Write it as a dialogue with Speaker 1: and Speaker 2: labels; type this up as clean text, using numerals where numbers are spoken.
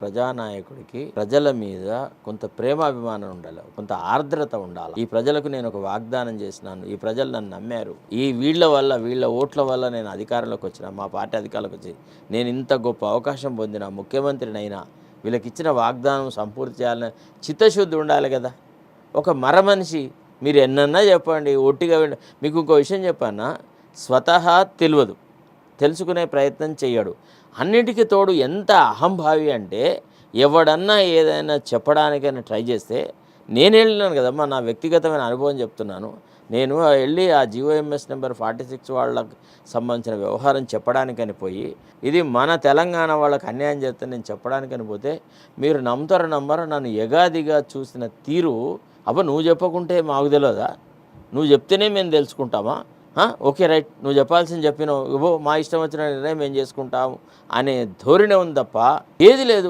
Speaker 1: ప్రజానాయకుడికి ప్రజల మీద కొంత ప్రేమాభిమానం ఉండాలి, కొంత ఆర్ద్రత ఉండాలి. ఈ ప్రజలకు నేను ఒక వాగ్దానం చేసినాను, ఈ ప్రజలు నన్ను నమ్మారు, వీళ్ళ ఓట్ల వల్ల నేను అధికారంలోకి వచ్చిన, మా పార్టీ అధికారంలోకి వచ్చి నేను ఇంత గొప్ప అవకాశం పొందిన, ముఖ్యమంత్రినైనా, వీళ్ళకి ఇచ్చిన వాగ్దానం సంపూర్తి చేయాలని చిత్తశుద్ధి ఉండాలి కదా. ఒక మనిషి మీరు ఎన్నన్నా చెప్పండి, ఒట్టిగా మీకు ఇంకో విషయం చెప్పానా, స్వతహా తెలియదు, తెలుసుకునే ప్రయత్నం చేయడు. అన్నిటికీ తోడు ఎంత అహంభావి అంటే, ఎవడన్నా ఏదైనా చెప్పడానికైనా ట్రై చేస్తే, నేను వెళ్ళినాను కదమ్మా, నా వ్యక్తిగతమైన అనుభవం చెప్తున్నాను. నేను వెళ్ళి ఆ GOMS నెంబర్ 46 వాళ్ళకి సంబంధించిన వ్యవహారం చెప్పడానికని పోయి, ఇది మన తెలంగాణ వాళ్ళకి అన్యాయం చేస్తే నేను చెప్పడానికని పోతే, మీరు నమ్మరు, నన్ను ఎగాదిగా చూసిన తీరు, నువ్వు చెప్పకుంటే మాకు తెలియదా, నువ్వు చెప్తేనే మేము తెలుసుకుంటామా, ఓకే రైట్, నువ్వు చెప్పాల్సింది చెప్పినావు, మా ఇష్టం వచ్చిన నిర్ణయం మేము చేసుకుంటాము అనే ధోరణి ఉంది తప్ప ఏది లేదు.